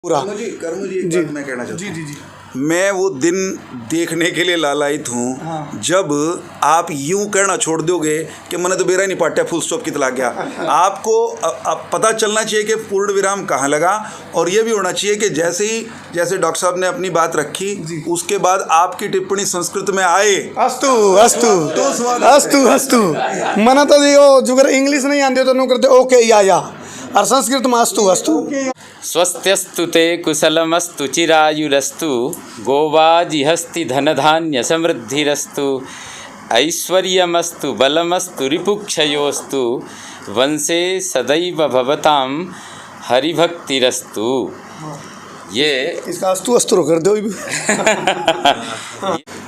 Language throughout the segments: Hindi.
पूरा कर्म जी एक बात मैं कहना चाहता हूँ। जी मैं वो दिन देखने के लिए लालायित हूँ हाँ। जब आप यूं कहना छोड़ दोगे कि मैंने तो बेरा ही नहीं पाटा, फुल स्टॉप कितना लग गया। आपको पता चलना चाहिए कि पूर्ण विराम कहाँ लगा, और ये भी होना चाहिए कि जैसे डॉक्टर साहब ने अपनी बात रखी उसके बाद आपकी टिप्पणी संस्कृत में आए। अस्तु अस्तु अस्तु अस्तु मना तो यो जुगर इंग्लिश नहीं आते तो नु करते ओके या और संस्कृत में अस्तु अस्तु। स्वस्त्यस्तु ते कुशलमस्तु चिरायुरस्तु गोवाजिहस्ति धनधान्य समृद्धिरस्तु ऐश्वर्यमस्तु बलमस्तु रिपुक्षयोस्तु वंशे सदैव भवतां हरिभक्तिरस्तु। ये इसका अस्तु अस्तु कर दो।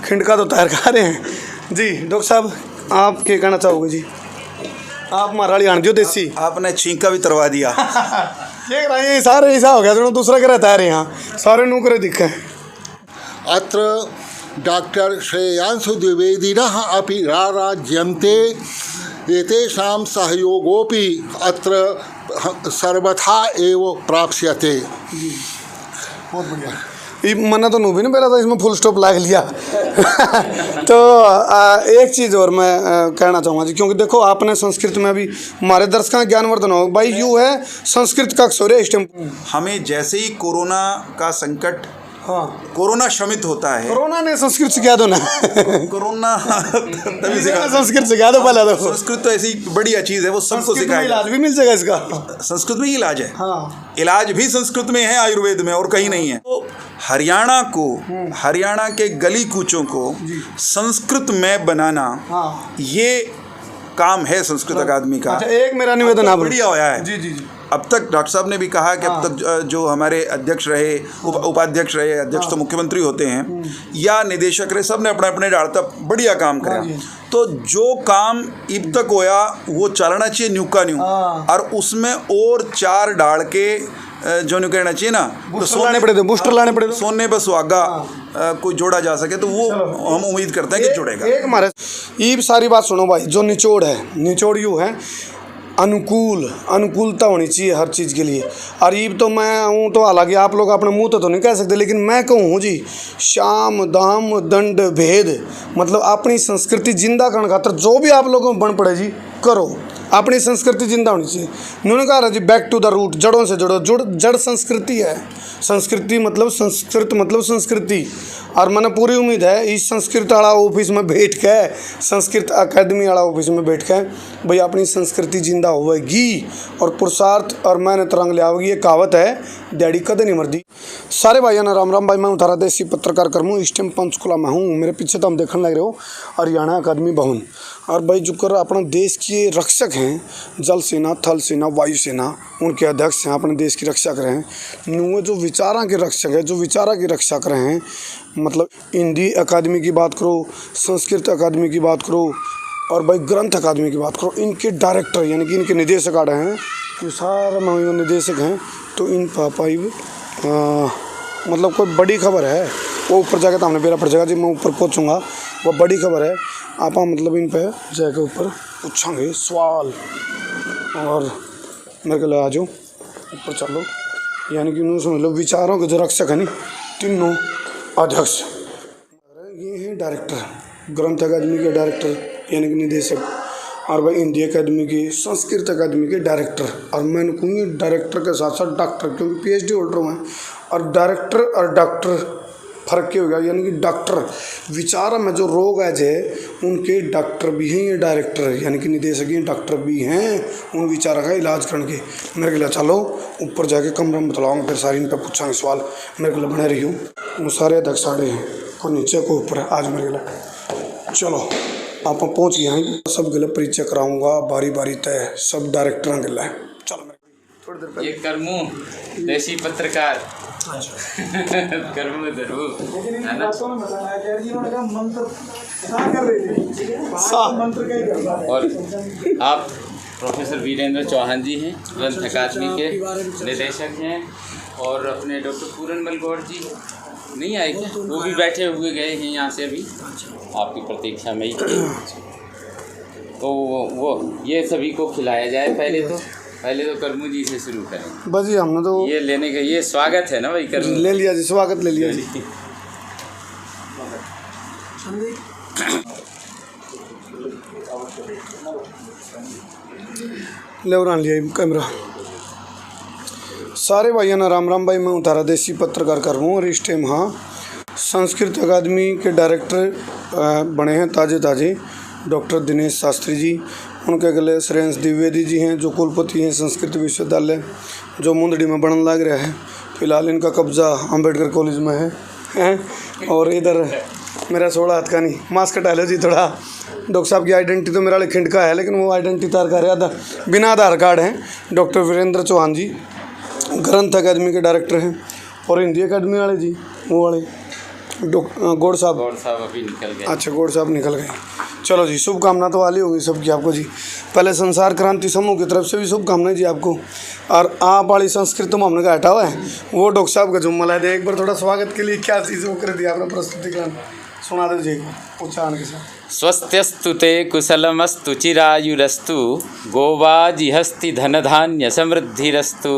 खिंड का तो तैयार खा रहे हैं जी। डॉक्टर साहब आप क्या कहना चाहोगे जी? आप महाराड़ी आन दियो देसी। आपने छींका भी तरवा दिया। देख रहे हैं सारे ऐसा हो गया तो दूसरा करे तैयार है यहाँ सारे नूकरे दिखे। अत्र डॉक्टर श्रेयांशु द्विवेदिनः अपि राराज्यन्ते एतेषां सहयोगोपि अत्र सर्वथा एव प्राप्स्यते। बहुत बढ़िया। ये मना तो नू भी नहीं पहला था, इसमें फुल स्टॉप लगा लिया। तो एक चीज़ और मैं कहना चाहूँगा जी, क्योंकि देखो आपने संस्कृत में अभी हमारे दर्शकों का ज्ञानवर्धन हो भाई, यू है संस्कृत का अक्षर है इस टाइम। हमें जैसे ही कोरोना का संकट, हाँ कोरोना शमित होता है। कोरोना ने संस्कृत सिखा दो ना। कोरोना तभी सिखा, संस्कृत सिखा दो पहले तो। संस्कृत तो ऐसी बढ़िया चीज़ है, वो सबको सिखाएगा। इलाज भी मिल जाएगा इसका। संस्कृत में ही इलाज है। हाँ इलाज भी संस्कृत में है, आयुर्वेद में, और कहीं नहीं है। तो हरियाणा के गली कूचों को संस्कृत में बनाना, हाँ ये काम है संस्कृत अकादमी का। अच्छा एक मेरा निवेदन आप बढ़िया होया है। जी जी जी। अब तक डॉक्टर साहब ने भी कहा कि अब तक जो हमारे अध्यक्ष रहे, उपाध्यक्ष रहे, अध्यक्ष तो मुख्यमंत्री होते हैं, या निदेशक रहे, सब ने अपने अपने डालता बढ़िया काम करा। तो जो काम अब तक होया वो चलना चाहिए न्यू का न्यू, और उसमें और 4 डाल के जो न्यू कहना चाहिए ना, तो बूस्टर लाने पड़े, सोने पर सुहागा कोई जोड़ा जा सके, तो वो हम उम्मीद करते हैं कि जुड़ेगा। एक हमारे ये सारी बात सुनो भाई, जो निचोड़ है, निचोड़ यूँ है अनुकूलता होनी चाहिए हर चीज़ के लिए। और ये तो मैं हूँ, तो हालांकि आप लोग अपने मुंह तो नहीं कह सकते, लेकिन मैं कहूँ जी, शाम दाम दंड भेद, मतलब अपनी संस्कृति जिंदा करने खातर जो भी आप लोगों को बन पड़े जी करो। अपनी संस्कृति जिंदा होनी चाहिए। उन्होंने कहा जी बैक टू द रूट, जड़ों से जुड़ो। जड़ संस्कृति है। संस्कृति मतलब संस्कृत मतलब संस्कृति। और मैंने पूरी उम्मीद है इस संस्कृत वाला ऑफिस में बैठ के, संस्कृत अकादमी वाला ऑफिस में बैठ के भाई अपनी संस्कृति जिंदा होगी और पुरुषार्थ और मेहनत रंग ले आओगी। ये कहावत है, डैडी कदे नहीं मरदी। सारे भाइयों ने राम राम। भाई मैं उतारा देसी पत्रकार कर्मू, इस टाइम पंचकुला में हूँ। मेरे पीछे तो हम देखने लग रहे हो हरियाणा अकादमी भवन। और भाई जो कर अपना देश के रक्षक हैं, जल सेना, थल सेना, वायु सेना, उनके अध्यक्ष हैं, अपने देश की रक्षा कर रहे हैं। नुए जो विचारा के रक्षक है, जो विचारा की रक्षा कर रहे हैं, मतलब हिंदी अकादमी की बात करो, संस्कृत अकादमी की बात करो, और भाई ग्रंथ अकादमी की बात करो, इनके डायरेक्टर यानी कि इनके निदेशक आ रहे हैं, ये सारे निदेशक हैं। तो इन पापाई मतलब कोई बड़ी खबर है, वो ऊपर जाकर तो हमने बेरा पड़ जाएगा जी, मैं ऊपर पहुँचूँगा, वो बड़ी खबर है। आप मतलब इन पे जाकर ऊपर पूछेंगे सवाल, और मेरे को ले आ जाओ ऊपर चलो। यानी कि उन्होंने समझ लो विचारों के जो रक्षक है नी, तीनों अध्यक्ष ये हैं डायरेक्टर, ग्रंथ अकादमी के डायरेक्टर यानी कि निदेशक, और भाई हिंदी अकादमी की, संस्कृत अकादमी के डायरेक्टर, और मैंने कहूँगी डायरेक्टर के साथ साथ डॉक्टर, क्योंकि PhD होल्डर हुए हैं। और डायरेक्टर और डॉक्टर फर्क क्या हो गया, यानी कि डॉक्टर विचार में जो रोग है जे उनके डॉक्टर भी हैं, ये डायरेक्टर यानी कि निदेशक ये डॉक्टर भी हैं, उन विचारों का इलाज करने के। मेरे के लिए चलो ऊपर जाके कमरा में बतलाऊँगा, फिर सारी इन पर पूछांगे सवाल। मेरे के लिए बने रही हूँ, वो सारे अध्यक्ष आड़े हैं, को नीचे को ऊपर आज मेरे के लिए। चलो आप पहुँच गए हैं, सब गले परिचय कराऊँगा बारी बारी तय, सब डायरेक्टर गला है। चलो थोड़ी देर पहले ये कर्मू देसी पत्रकार कर्मू दरू है ना। और आप प्रोफेसर वीरेंद्र चौहान जी हैं, ग्रंथ अकादमी के निदेशक हैं, और अपने डॉक्टर पूरनमल गौड़ जी नहीं आए क्या? वो भी बैठे हुए गए हैं यहाँ से अभी आपकी प्रतीक्षा में ही। तो वो ये सभी को खिलाया जाए पहले तो। पहले तो करमू जी से शुरू करें। बस जी हमने तो ये लेने का ये स्वागत है ना भाई, करमू ले लिया जी, स्वागत ले लिया जी। ले उड़ान लिया कैमरा। सारे भाइयों ना राम राम भाई, मैं हूँ तारा देसी पत्रकार कर रहा हूँ और इस टाइम हाँ संस्कृत अकादमी के डायरेक्टर बने हैं ताजे डॉक्टर दिनेश शास्त्री जी। उनके अगले श्रेयांश द्विवेदी जी हैं जो कुलपति हैं संस्कृत विश्वविद्यालय जो मुंदड़ी में बनने लग रहा है। फिलहाल इनका कब्जा अंबेडकर कॉलेज में है। और इधर मेरा 16 हाथ का नहीं मास्क हटा लो जी थोड़ा। डॉक्टर साहब की आइडेंटिटी तो मेरा लिखिंड का है लेकिन वो आइडेंटिटी तार का बिना आधार कार्ड हैं। डॉक्टर वीरेंद्र चौहान जी ग्रंथ अकादमी के डायरेक्टर हैं। और हिंदी अकादमी वाले जी वो वाले गौड़ साहब अभी निकल गए। अच्छा गौड़ साहब निकल गए। चलो जी, शुभकामना तो वाली होगी सबकी आपको जी। पहले संसार क्रांति समूह की तरफ से भी शुभकामनाएं जी आपको। और आप वाली संस्कृत तो हमने का हटा हुआ है वो डॉक्टर साहब का जुम्मला है। एक बार थोड़ा स्वागत के लिए क्या चीज़ वो कर दिया आपने प्रस्तुतिकरण सुना दो जी उच्चारण के साथ। स्वस्त्यस्तु ते कुशलमस्तु चिरायुरस्तु गोवाजिहस्ति धनधान्य समृद्धिरस्तु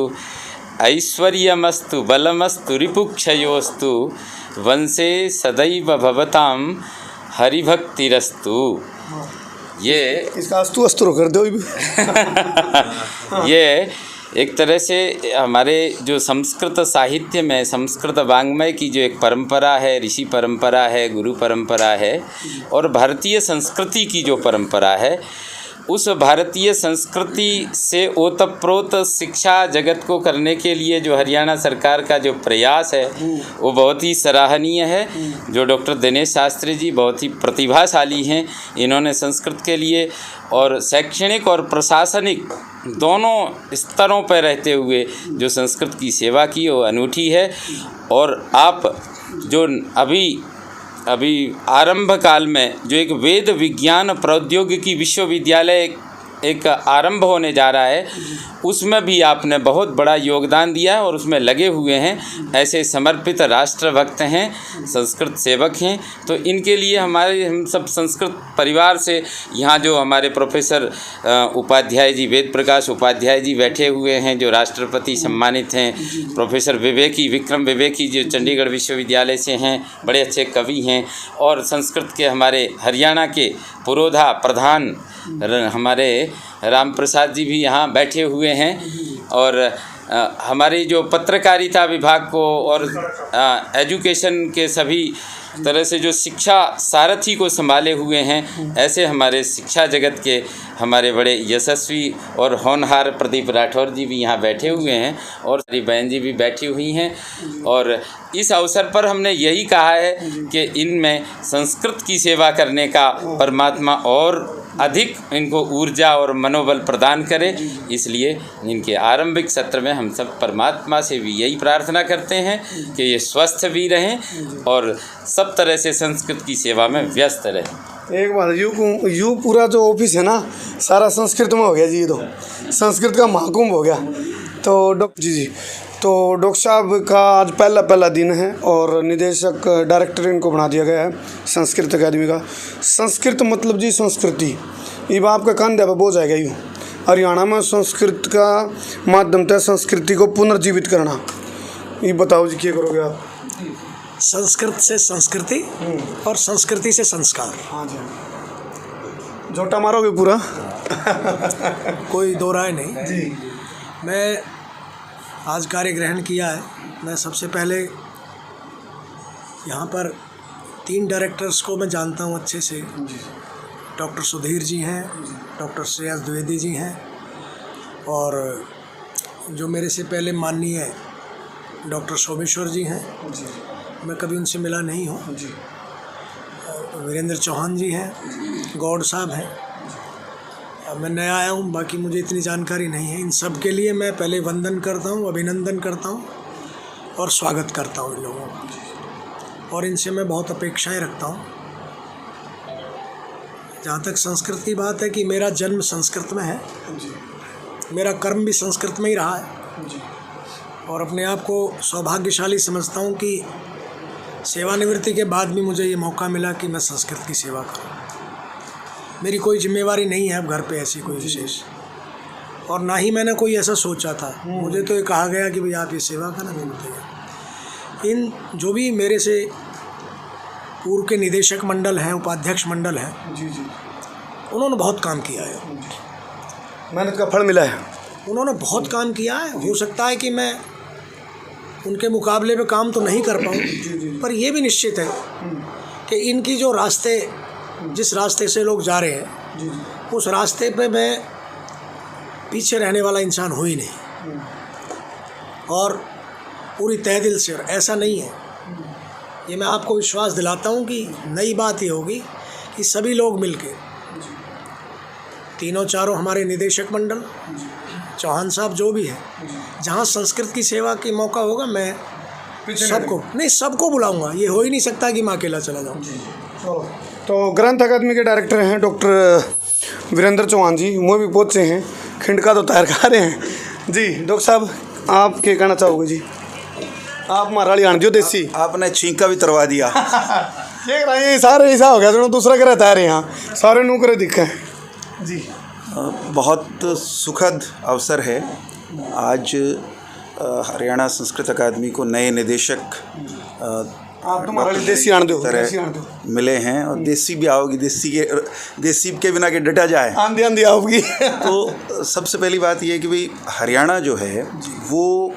ऐश्वर्यमस्तु बलमस्तु रिपुक्षयोस्तु वंशे सदैव भवतां हरिभक्तिरस्तु। ये इसका अस्तु अस्तु कर दो। ये एक तरह से हमारे जो संस्कृत साहित्य में संस्कृत वाङ्मय की जो एक परंपरा है, ऋषि परंपरा है, गुरु परंपरा है और भारतीय संस्कृति की जो परंपरा है, उस भारतीय संस्कृति से ओतप्रोत शिक्षा जगत को करने के लिए जो हरियाणा सरकार का जो प्रयास है वो बहुत ही सराहनीय है। जो डॉक्टर दिनेश शास्त्री जी बहुत ही प्रतिभाशाली हैं, इन्होंने संस्कृत के लिए और शैक्षणिक और प्रशासनिक दोनों स्तरों पर रहते हुए जो संस्कृत की सेवा की वो अनूठी है। और आप जो अभी आरंभ काल में जो एक वेद विज्ञान प्रौद्योगिकी विश्वविद्यालय एक आरंभ होने जा रहा है, उसमें भी आपने बहुत बड़ा योगदान दिया है और उसमें लगे हुए हैं। ऐसे समर्पित राष्ट्रभक्त हैं, संस्कृत सेवक हैं। तो इनके लिए हम सब संस्कृत परिवार से यहाँ जो हमारे प्रोफेसर उपाध्याय जी, वेद प्रकाश उपाध्याय जी बैठे हुए हैं जो राष्ट्रपति सम्मानित हैं, प्रोफेसर विक्रम विवेकी जो चंडीगढ़ विश्वविद्यालय से हैं, बड़े अच्छे कवि हैं, और संस्कृत के हमारे हरियाणा के पुरोधा प्रधान हमारे राम प्रसाद जी भी यहाँ बैठे हुए हैं। और हमारी जो पत्रकारिता विभाग को और एजुकेशन के सभी तरह से जो शिक्षा सारथी को संभाले हुए हैं, ऐसे हमारे शिक्षा जगत के हमारे बड़े यशस्वी और होनहार प्रदीप राठौर जी भी यहाँ बैठे हुए हैं और हमारी बहन जी भी बैठी हुई हैं। और इस अवसर पर हमने यही कहा है कि इनमें संस्कृत की सेवा करने का परमात्मा और अधिक इनको ऊर्जा और मनोबल प्रदान करे। इसलिए इनके आरंभिक सत्र में हम सब परमात्मा से भी यही प्रार्थना करते हैं कि ये स्वस्थ भी रहें और सब तरह से संस्कृत की सेवा में व्यस्त रहें। एक बात यू पूरा जो ऑफिस है ना सारा संस्कृत में हो गया जी। ये तो संस्कृत का महाकुंभ हो गया। तो डॉक्टर साहब का आज पहला दिन है और निदेशक डायरेक्टर इनको बना दिया गया है संस्कृत अकादमी का। संस्कृत मतलब जी संस्कृति, ये आपका कंधे पे बोझ आएगा। यूँ हरियाणा में संस्कृत का माध्यम से संस्कृति को पुनर्जीवित करना, ये बताओ जी क्या करोगे आप? संस्कृत से संस्कृति और संस्कृति से संस्कार। हाँ जी, जोटा मारोगे पूरा। कोई दो राय नहीं जी। मैं आज कार्य ग्रहण किया है। मैं सबसे पहले यहाँ पर 3 डायरेक्टर्स को मैं जानता हूँ अच्छे से। डॉक्टर सुधीर जी हैं, डॉक्टर श्रेयांश द्विवेदी जी हैं और जो मेरे से पहले माननीय डॉक्टर सोमेश्वर जी हैं। मैं कभी उनसे मिला नहीं हूँ। वीरेंद्र चौहान जी हैं, गौड़ साहब हैं। अब मैं नया आया हूँ, बाकी मुझे इतनी जानकारी नहीं है। इन सब के लिए मैं पहले वंदन करता हूँ, अभिनंदन करता हूँ और स्वागत करता हूँ इन लोगों का। और इनसे मैं बहुत अपेक्षाएं रखता हूँ। जहाँ तक संस्कृत की बात है कि मेरा जन्म संस्कृत में है, मेरा कर्म भी संस्कृत में ही रहा है और अपने आप को सौभाग्यशाली समझता हूँ कि सेवानिवृत्ति के बाद भी मुझे ये मौका मिला कि मैं संस्कृत की सेवा करूँ। मेरी कोई जिम्मेवारी नहीं है अब घर पे ऐसी कोई विशेष। और ना ही मैंने कोई ऐसा सोचा था। मुझे तो ये कहा गया कि भाई आप ये सेवा का ना देते। इन जो भी मेरे से पूर्व के निदेशक मंडल हैं, उपाध्यक्ष मंडल हैं, जी जी, उन्होंने बहुत काम किया है। मेहनत का फल मिला है। उन्होंने बहुत काम किया है। हो सकता है कि मैं उनके मुकाबले में काम तो नहीं कर पाऊँ, पर यह भी निश्चित है कि इनकी जो रास्ते, जिस रास्ते से लोग जा रहे हैं, उस रास्ते पे मैं पीछे रहने वाला इंसान हूँ ही नहीं। और पूरी तहे दिल से, और ऐसा नहीं है, ये मैं आपको विश्वास दिलाता हूँ कि नई बात ये होगी कि सभी लोग मिलके, तीनों चारों हमारे निदेशक मंडल, चौहान साहब जो भी है, जहाँ संस्कृत की सेवा की मौका होगा मैं सबको बुलाऊंगा। ये हो ही नहीं सकता कि मैं अकेला चला जाऊँ। तो ग्रंथ अकादमी के डायरेक्टर हैं डॉक्टर वीरेंद्र चौहान जी, वो भी पहुँचे हैं, खिंडका तो तैयार कर रहे हैं जी। डॉक्टर साहब आप क्या कहना चाहोगे जी? आप महाराड़ी आन दियो देसी, आपने छींका भी तरवा दिया। देख रहे हैं सारे ऐसा हो गया जो दूसरा करे तैयार है, यहाँ सारे नौकरे दिखे जी। बहुत सुखद अवसर है आज हरियाणा संस्कृत अकादमी को नए निदेशक आप तो देसी आन दो मिले हैं, और देसी भी आओगी, देसी के बिना के डटा जाए, आंधी आंधी आओगी। तो सबसे पहली बात ये है कि भाई हरियाणा जो है वो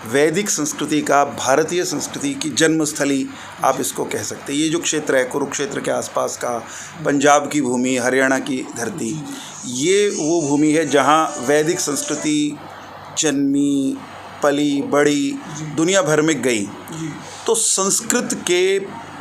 वैदिक संस्कृति का, भारतीय संस्कृति की जन्मस्थली आप इसको कह सकते हैं। ये जो क्षेत्र है कुरुक्षेत्र के आसपास का, पंजाब की भूमि, हरियाणा की धरती, ये वो भूमि है जहाँ वैदिक संस्कृति जन्मी, पली बड़ी, दुनिया भर में गई। तो संस्कृत के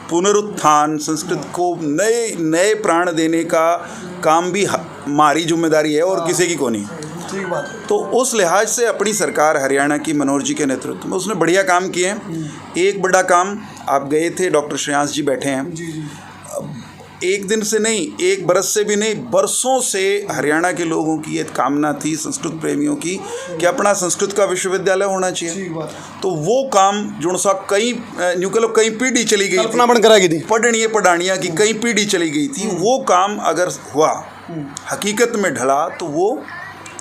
पुनरुत्थान, संस्कृत को नए नए प्राण देने का काम भी हमारी जिम्मेदारी है और किसी की को नहीं। ठीक बात है। तो उस लिहाज से अपनी सरकार हरियाणा की मनोहर जी के नेतृत्व में उसने बढ़िया काम किए हैं। एक बड़ा काम, आप गए थे, डॉक्टर श्रेयांश जी बैठे हैं, एक दिन से नहीं, एक बरस से भी नहीं, बरसों से हरियाणा के लोगों की ये कामना थी, संस्कृत प्रेमियों की, कि अपना संस्कृत का विश्वविद्यालय होना चाहिए। तो वो काम जो सा कई कई पीढ़ी चली गई, कल्पना बन कराई थी, पढ़ानियाँ की कई पीढ़ी चली गई थी, वो काम अगर हुआ, हकीकत में ढला, तो वो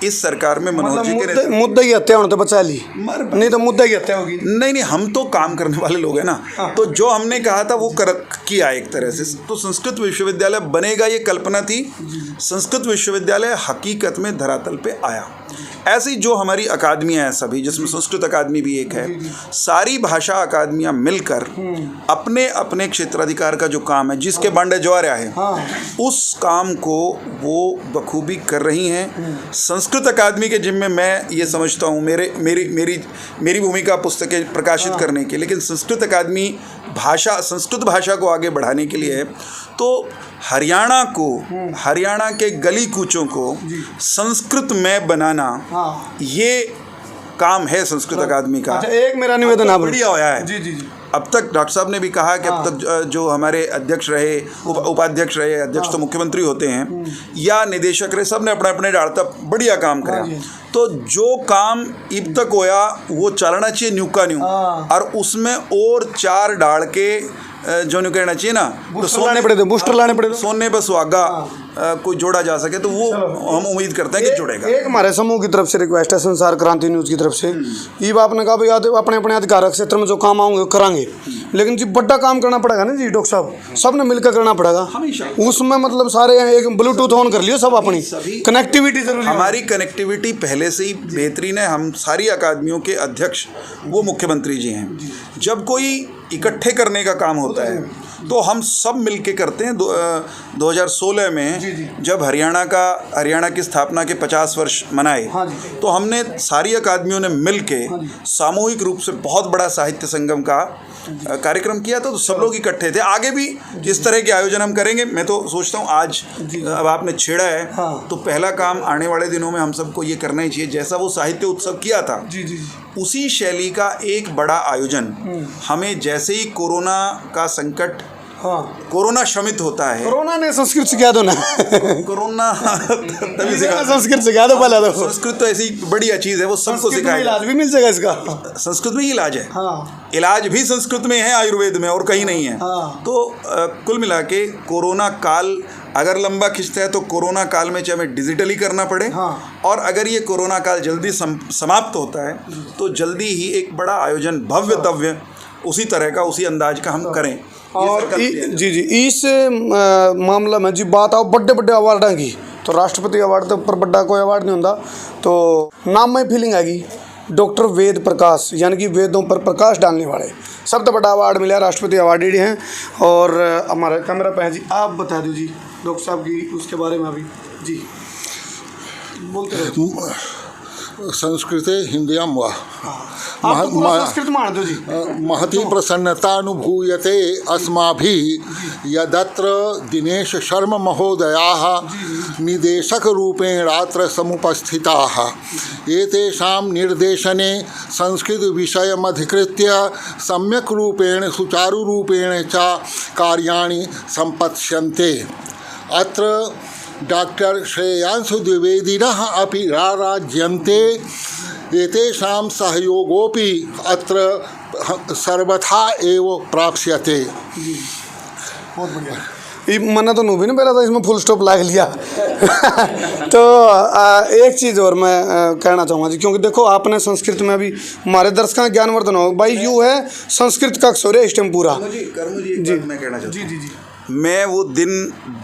इस सरकार में मनोहर जी के मुद्दा की हत्या होने तो बचा ली, नहीं तो मुद्दा की हत्या होगी। नहीं, हम तो काम करने वाले लोग हैं ना। तो जो हमने कहा था वो किया एक तरह से। तो संस्कृत विश्वविद्यालय बनेगा ये कल्पना थी, संस्कृत विश्वविद्यालय हकीकत में धरातल पे आया। ऐसी जो हमारी अकादमियाँ हैं सभी, जिसमें संस्कृत अकादमी भी एक है, सारी भाषा अकादमियाँ मिलकर अपने अपने क्षेत्राधिकार का जो काम है, जिसके बांडे ज्वार है, उस काम को वो बखूबी कर रही हैं। संस्कृत अकादमी के जिम्मे मैं ये समझता हूँ, मेरी भूमिका पुस्तकें प्रकाशित करने की, लेकिन संस्कृत अकादमी संस्कृत भाषा को आगे बढ़ाने के लिए है। तो हरियाणा को, हरियाणा के गली कूचों को संस्कृत में बनाना, ये काम है संस्कृत अकादमी का। अच्छा, एक मेरा निवेदन आप बढ़िया होया है। जी जी जी। अब तक डॉक्टर साहब ने भी कहा कि अब तक जो हमारे अध्यक्ष रहे, उपाध्यक्ष रहे, अध्यक्ष तो मुख्यमंत्री होते हैं या निदेशक रहे, सब ने अपने अपने डालता बढ़िया काम करा। तो जो काम अब तक होया वो चलना चाहिए न्यू का न्यू, और उसमें और 4 डाल के जो न्यू कहना चाहिए ना, बूस्टर लाने पड़े थे, बूस्टर लाने पड़े थे, सोने पर सुहागा कोई जोड़ा जा सके, तो वो हम उम्मीद करते हैं कि जुड़ेगा। एक हमारे समूह की तरफ से रिक्वेस्ट है, संसार क्रांति न्यूज़ की तरफ से, ये आपने कहा भाई अपने अपने अधिकार क्षेत्र में जो काम आएंगे करांगे, लेकिन जी बड़ा काम करना पड़ेगा ना जी डॉक्टर साहब, सबने मिलकर करना पड़ेगा। उसमें मतलब सारे एक ब्लूटूथ ऑन कर लियो सब, अपनी कनेक्टिविटी जरूरी है। हमारी कनेक्टिविटी पहले से ही बेहतरीन है। हम सारी अकादमियों के अध्यक्ष वो मुख्यमंत्री जी हैं। जब कोई इकट्ठे करने का काम होता है तो हम सब मिलके करते हैं। 2016 में जब हरियाणा की स्थापना के 50 वर्ष मनाए, तो हमने सारी अकादमियों ने मिलके सामूहिक रूप से बहुत बड़ा साहित्य संगम का कार्यक्रम किया था। तो सब लोग इकट्ठे थे। आगे भी इस तरह के आयोजन हम करेंगे। मैं तो सोचता हूँ आज अब आपने छेड़ा है, तो पहला काम आने वाले दिनों में हम सबको ये करना ही चाहिए, जैसा वो साहित्य उत्सव किया था उसी शैली का एक बड़ा आयोजन हमें, जैसे ही कोरोना का संकट हाँ कोरोना शमित होता है। कोरोना ने संस्कृत सिखा दो ना कोरोना तभी सिखा। संस्कृत सिखा दो पहले तो। संस्कृत तो ऐसी बढ़िया चीज़ है, वो सबको संस्कृत में सिखाएगा। इलाज भी मिल जाएगा इसका। संस्कृत में ही इलाज है। हाँ इलाज भी संस्कृत में है, आयुर्वेद में, और कहीं नहीं है। हाँ। तो कुल मिला के कोरोना काल अगर लंबा खिंचता है तो कोरोना काल में चाहे हमें डिजिटली करना पड़े, हाँ। और अगर ये कोरोना काल जल्दी समाप्त होता है तो जल्दी ही एक बड़ा आयोजन भव्य उसी तरह का, उसी अंदाज का हम करें। और जी इस मामला में जी बात आओ बड़े बड़े अवार्डों की, तो राष्ट्रपति अवार्ड तो पर बड़ा कोई अवार्ड नहीं होता, तो नाम में फीलिंग आएगी डॉक्टर वेद प्रकाश, यानी कि वेदों पर प्रकाश डालने वाले, सबसे बड़ा अवार्ड मिला, राष्ट्रपति अवार्डेड हैं। और हमारे कैमरा पे हैं जी, आप बता दो जी डॉक्टर साहब की उसके बारे में अभी जी बोलते रहो। संस्कृते हिंदियां वा आप तो पूरा संस्कृत मान दो जी। महती प्रसन्नतानुभूयते अस्माभिः यदत्र दिनेश शर्मा महोदयाः निदेशकरूपेणात्र समुपस्थिताः। एतेषां निर्देशने संस्कृतविषयमधिकृत्य सम्यक् रूपेण सुचारुरूपेण च कार्याणि सम्पत्स्यन्ते। अत्र डॉक्टर श्रेयांशु द्विवेदिनः अपि राराज्यन्ते। एतेषां सहयोगोपि अत्र सर्वथा एव प्राप्स्यते। बहुत बढ़िया। ये मना तो नूबी ने पहला था, इसमें फुल स्टॉप लगा लिया। तो एक चीज़ और मैं कहना चाहूँगा जी, क्योंकि देखो आपने संस्कृत में अभी हमारे दर्शकों का ज्ञानवर्धन हो भाई, यू है संस्कृत का अक्षर है इस टाइम पूरा। जी मैं कहना चाहता हूँ, जी मैं वो दिन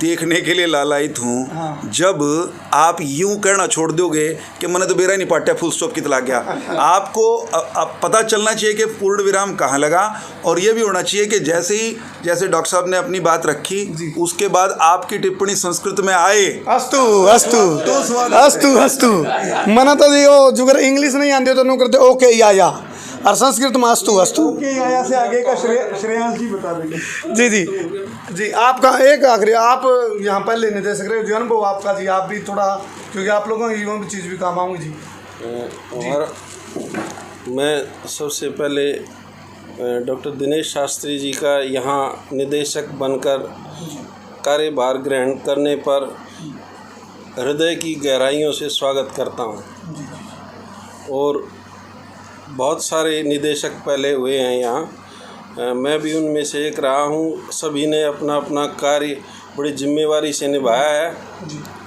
देखने के लिए लालायित हूँ जब आप यूं कहना छोड़ दोगे कि मैंने तो बेरा नहीं पाटा फुल स्टॉप कितना लग गया। आपको पता चलना चाहिए कि पूर्ण विराम कहाँ लगा, और ये भी होना चाहिए कि जैसे डॉक्टर साहब ने अपनी बात रखी उसके बाद आपकी टिप्पणी संस्कृत में आए। अस्तु अस्तु अस्तु अस्तु मना तो यो जुगर इंग्लिश नहीं आते तो नो करते ओके या और संस्कृत में अस्तु अस्तु ओके या से आगे का श्रेयांश जी बता देंगे। जी आपका एक आखिरी, आप यहाँ पहले निदेशक रहे जो अनुभव आपका जी, आप भी थोड़ा, क्योंकि आप लोगों की युवाओं की चीज़ भी काम आऊँगी जी। और मैं सबसे पहले डॉक्टर दिनेश शास्त्री जी का यहाँ निदेशक बनकर कार्यभार ग्रहण करने पर हृदय की गहराइयों से स्वागत करता हूँ। और बहुत सारे निदेशक पहले हुए हैं यहाँ, मैं भी उनमें से एक रहा हूँ। सभी ने अपना अपना कार्य बड़ी जिम्मेवारी से निभाया है,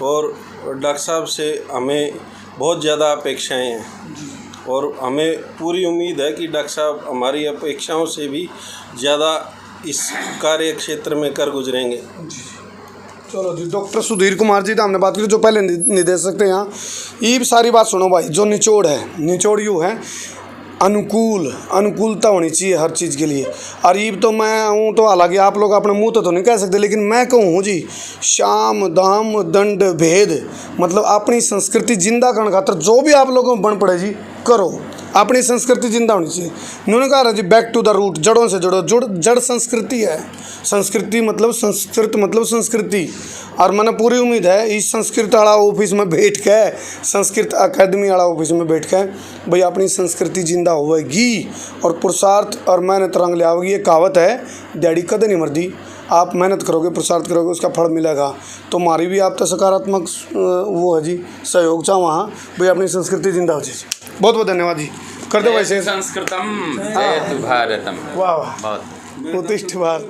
और डॉक्टर साहब से हमें बहुत ज़्यादा अपेक्षाएं हैं, और हमें पूरी उम्मीद है कि डॉक्टर साहब हमारी अपेक्षाओं से भी ज़्यादा इस कार्य क्षेत्र में कर गुजरेंगे। चलो जी, डॉक्टर सुधीर कुमार जी तो हमने बात की जो पहले निदेशक थे यहाँ। ये सारी बात सुनो भाई, जो निचोड़ है, निचोड़ यूँ है अनुकूलता होनी चाहिए हर चीज़ के लिए। और ये तो मैं हूँ, तो हालांकि आप लोग अपने मुँह तो नहीं कह सकते, लेकिन मैं कहूँ जी शाम दाम दंड भेद, मतलब अपनी संस्कृति जिंदा करने खातर जो भी आप लोगों को बन पड़े जी करो, अपनी संस्कृति जिंदा होनी चाहिए। उन्होंने कहा जी बैक टू द रूट, जड़ों से जुड़ो, जड़ संस्कृति है। संस्कृति मतलब संस्कृत मतलब संस्कृति। और मैंने पूरी उम्मीद है इस संस्कृत वाला ऑफिस में बैठ के, संस्कृत अकादमी वाला ऑफिस में बैठ के भाई अपनी संस्कृति जिंदा होगी और पुरुषार्थ और मेहनत रंग ले आओगी। ये कहावत है, डैडी कदे नहीं मरदी। आप मेहनत करोगे, पुरुषार्थ करोगे, उसका फल मिलेगा। तो हमारी भी आप तो सकारात्मक वो है जी सहयोग चाह वहाँ भाई अपनी संस्कृति जिंदा हो जाए। बहुत बहुत धन्यवाद जी। कर दो वैसे संस्कृतम जयतु भारतम। वाह वाह, बहुत उत्तिष्ठ भारत।